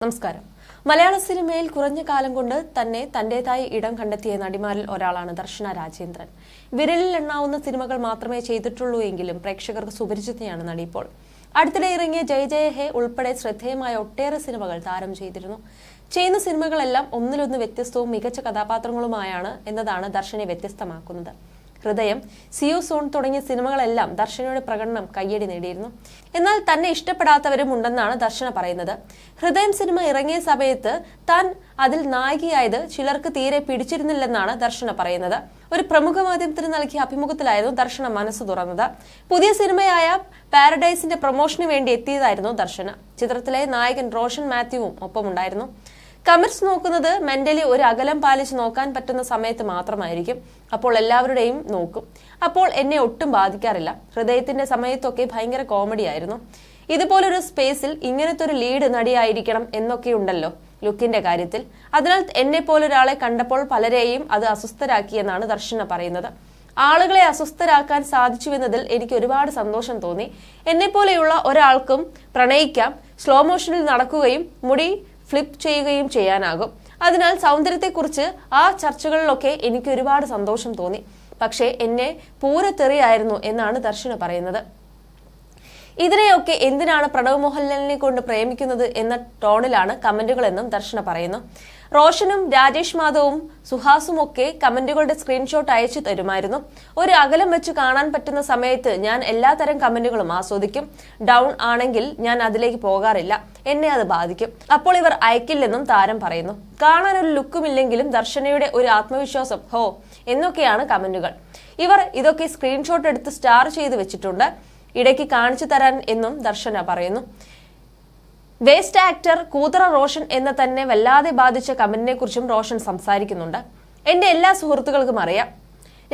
നമസ്കാരം. മലയാള സിനിമയിൽ കുറഞ്ഞ കാലം കൊണ്ട് തന്നെ തന്റേതായി ഇടം കണ്ടെത്തിയ നടിമാരിൽ ഒരാളാണ് ദർശന രാജേന്ദ്രൻ. വിരലിൽ എണ്ണാവുന്ന സിനിമകൾ മാത്രമേ ചെയ്തിട്ടുള്ളൂ എങ്കിലും പ്രേക്ഷകർക്ക് സുപരിചിതയാണ് നടി ഇപ്പോൾ. അടുത്തിടെ ഇറങ്ങിയ ജയ് ജയ ഹേ ഉൾപ്പെടെ ശ്രദ്ധേയമായ ഒട്ടേറെ സിനിമകൾ താരം ചെയ്തിരുന്നു. ചെയ്യുന്ന സിനിമകളെല്ലാം ഒന്നിലൊന്ന് വ്യത്യസ്തവും മികച്ച കഥാപാത്രങ്ങളുമായാണ് എന്നതാണ് ദർശനെ വ്യത്യസ്തമാക്കുന്നത്. ഹൃദയം, സിയു സോൺ തുടങ്ങിയ സിനിമകളെല്ലാം ദർശനയുടെ പ്രകടനം കയ്യടി നേടിയിരുന്നു. എന്നാൽ തന്നെ ഇഷ്ടപ്പെടാത്തവരും ഉണ്ടെന്നാണ് ദർശന പറയുന്നത്. ഹൃദയം സിനിമ ഇറങ്ങിയ സമയത്ത് താൻ അതിൽ നായികയായത് ചിലർക്ക് തീരെ പിടിച്ചിരുന്നില്ലെന്നാണ് ദർശന പറയുന്നത്. ഒരു പ്രമുഖ മാധ്യമത്തിന് നൽകിയ അഭിമുഖത്തിലായിരുന്നു ദർശന മനസ്സ് തുറന്നത്. പുതിയ സിനിമയായ പാരഡൈസിന്റെ പ്രൊമോഷന് വേണ്ടി എത്തിയതായിരുന്നു ദർശന. ചിത്രത്തിലെ നായകൻ റോഷൻ മാത്യുവും ഒപ്പമുണ്ടായിരുന്നു. കമന്റ്സ് നോക്കുന്നത് മെന്റലി ഒരു അകലം പാലിച്ച് നോക്കാൻ പറ്റുന്ന സമയത്ത് മാത്രമായിരിക്കും. അപ്പോൾ എല്ലാവരുടെയും നോക്കും. അപ്പോൾ എന്നെ ഒട്ടും ബാധിക്കാറില്ല. ഹൃദയത്തിന്റെ സമയത്തൊക്കെ ഭയങ്കര കോമഡി ആയിരുന്നു. ഇതുപോലൊരു സ്പേസിൽ ഇങ്ങനത്തെ ഒരു ലീഡ് നടിയായിരിക്കണം എന്നൊക്കെ ഉണ്ടല്ലോ ലുക്കിന്റെ കാര്യത്തിൽ. അതിനാൽ എന്നെ പോലൊരാളെ കണ്ടപ്പോൾ പലരെയും അത് അസ്വസ്ഥരാക്കിയെന്നാണ് ദർശന പറയുന്നത്. ആളുകളെ അസ്വസ്ഥരാക്കാൻ സാധിച്ചുവെന്നതിൽ എനിക്ക് ഒരുപാട് സന്തോഷം തോന്നി. എന്നെപ്പോലെയുള്ള ഒരാൾക്കും പ്രണയിക്കാം, സ്ലോ മോഷനിൽ നടക്കുകയും മുടി ഫ്ലിപ്പ് ചെയ്യുകയും ചെയ്യാനാകും. അതിനാൽ സൗന്ദര്യത്തെക്കുറിച്ച് ആ ചർച്ചകളിലൊക്കെ എനിക്ക് ഒരുപാട് സന്തോഷം തോന്നി. പക്ഷേ എന്നെ പൂരത്തെറിയായിരുന്നു എന്നാണ് ദർശന പറയുന്നത്. ഇതിനെയൊക്കെ എന്തിനാണ് പ്രണവ് മോഹൻലാലിനെ കൊണ്ട് പ്രേമിക്കുന്നത് എന്ന ടോണിലാണ് കമന്റുകളെന്നും ദർശന പറയുന്നു. റോഷനും രാജേഷ് മാധവും സുഹാസും ഒക്കെ കമന്റുകളുടെ സ്ക്രീൻഷോട്ട് അയച്ചു തരുമായിരുന്നു. ഒരു അകലം വെച്ച് കാണാൻ പറ്റുന്ന സമയത്ത് ഞാൻ എല്ലാത്തരം കമന്റുകളും ആസ്വദിക്കും. ഡൗൺ ആണെങ്കിൽ ഞാൻ അതിലേക്ക് പോകാറില്ല. എന്നെ അത് ബാധിക്കും. അപ്പോൾ ഇവർ അയക്കില്ലെന്നും താരം പറയുന്നു. കാണാൻ ഒരു ലുക്കുമില്ലെങ്കിലും ദർശനയുടെ ഒരു ആത്മവിശ്വാസം ഹോ എന്നൊക്കെയാണ് കമന്റുകൾ. ഇവർ ഇതൊക്കെ സ്ക്രീൻഷോട്ട് എടുത്ത് സ്റ്റാർ ചെയ്ത് വെച്ചിട്ടുണ്ട്. ഇടയ്ക്ക് കാണിച്ചു തരാൻ എന്നും ദർശന പറയുന്നു. വേസ്റ്റ് ആക്ടർ കൂതറ റോഷൻ എന്ന തന്നെ വല്ലാതെ ബാധിച്ച കമന്റിനെ കുറിച്ചും റോഷൻ സംസാരിക്കുന്നുണ്ട്. എന്റെ എല്ലാ സുഹൃത്തുക്കൾക്കും അറിയാം.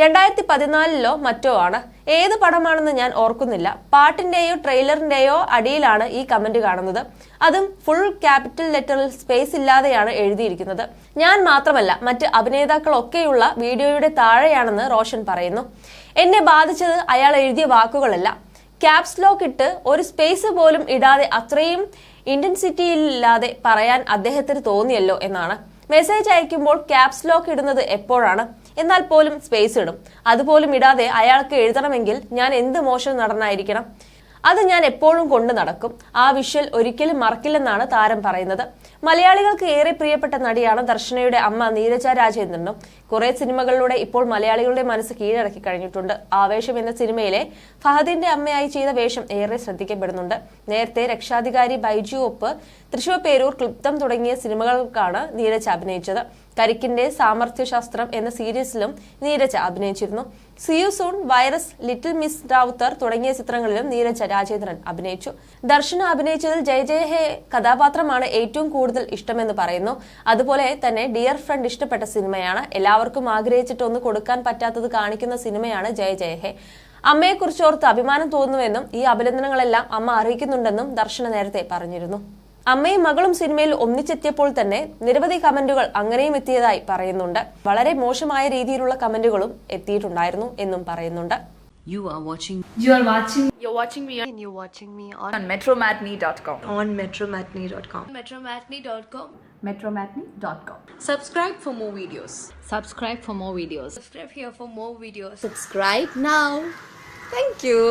2014 മറ്റോ ആണ്. ഏത് പടമാണെന്ന് ഞാൻ ഓർക്കുന്നില്ല. പാട്ടിന്റെയോ ട്രെയിലറിന്റെയോ അടിയിലാണ് ഈ കമന്റ് കാണുന്നത്. അതും ഫുൾ ക്യാപിറ്റൽ ലെറ്ററിൽ സ്പേസ് ഇല്ലാതെയാണ് എഴുതിയിരിക്കുന്നത്. ഞാൻ മാത്രമല്ല മറ്റ് അഭിനേതാക്കളൊക്കെയുള്ള വീഡിയോയുടെ താഴെയാണെന്ന് റോഷൻ പറയുന്നു. എന്നെ ബാധിച്ചത് അയാൾ എഴുതിയ വാക്കുകളല്ല. ക്യാപ്സ് ലോക്ക് ഇട്ട് ഒരു സ്പേസ് പോലും ഇടാതെ അത്രയും ഇന്റൻസിറ്റിയില്ലാതെ പറയാൻ അദ്ദേഹത്തിന് തോന്നിയല്ലോ എന്നാണ്. മെസ്സേജ് അയക്കുമ്പോൾ ക്യാപ്സ് ലോക്ക് ഇടുന്നത് എപ്പോഴാണ്? എന്നാൽ പോലും സ്പേസ് ഇടും. അതുപോലും ഇടാതെ അയാൾക്ക് എഴുതണമെങ്കിൽ ഞാൻ എന്ത് മോശം നടനായിരിക്കണം? അത് ഞാൻ എപ്പോഴും കൊണ്ട് നടക്കും. ആ വിഷ്വൽ ഒരിക്കലും മറക്കില്ലെന്നാണ് താരം പറയുന്നത്. മലയാളികൾക്ക് ഏറെ പ്രിയപ്പെട്ട നടിയാണ് ദർശനയുടെ അമ്മ നീരജ രാജേന്ദ്രനും. കുറെ സിനിമകളിലൂടെ ഇപ്പോൾ മലയാളികളുടെ മനസ്സ് കീഴടക്കി കഴിഞ്ഞിട്ടുണ്ട്. ആവേശം എന്ന സിനിമയിലെ ഫഹദിന്റെ അമ്മയായി ചെയ്ത വേഷം ഏറെ ശ്രദ്ധിക്കപ്പെടുന്നുണ്ട്. നേരത്തെ രക്ഷാധികാരി ബൈജു ഒപ്പ്, തൃശൂർ പേരൂർ, ക്ലിപ്തം തുടങ്ങിയ സിനിമകൾക്കാണ് നീരജ അഭിനയിച്ചത്. കരിക്കിന്റെ സാമർഥ്യശാസ്ത്രം എന്ന സീരീസിലും നീരജ അഭിനയിച്ചിരുന്നു. C U soon, virus, little miss Rawther തുടങ്ങിയ ചിത്രങ്ങളിലും നീരജ രാജേന്ദ്രൻ അഭിനയിച്ചു. ദർശന അഭിനയിച്ചതിൽ ജയ് ജയ ഹേ കഥാപാത്രമാണ് ഏറ്റവും കൂടുതൽ ഇഷ്ടമെന്ന് പറയുന്നു. അതുപോലെ തന്നെ ഡിയർ ഫ്രണ്ട് ഇഷ്ടപ്പെട്ട സിനിമയാണ്. എല്ലാവർക്കും ആഗ്രഹിച്ചിട്ടൊന്ന് കൊടുക്കാൻ പറ്റാത്തത് കാണിക്കുന്ന സിനിമയാണ് ജയ് ജയ ഹേ. അമ്മയെക്കുറിച്ചോർത്ത് അഭിമാനം തോന്നുന്നുവെന്നും ഈ അഭിനന്ദനങ്ങളെല്ലാം അമ്മ അറിയിക്കുന്നുണ്ടെന്നും ദർശന നേരത്തെ പറഞ്ഞിരുന്നു. അമ്മയും മകളും സിനിമയിൽ ഒന്നിച്ചെത്തിയപ്പോൾ തന്നെ നിരവധി കമന്റുകൾ അങ്ങനെയും എത്തിയതായി പറയുന്നുണ്ട്. വളരെ മോശമായ രീതിയിലുള്ള കമന്റുകളും എത്തിയിട്ടുണ്ടായിരുന്നു എന്നും പറയുന്നുണ്ട്. You're watching me on metromatney.com. on metromatney.com. metromatney.com. Subscribe for more videos. Subscribe for more videos. Subscribe here for more videos. Subscribe now. Thank you.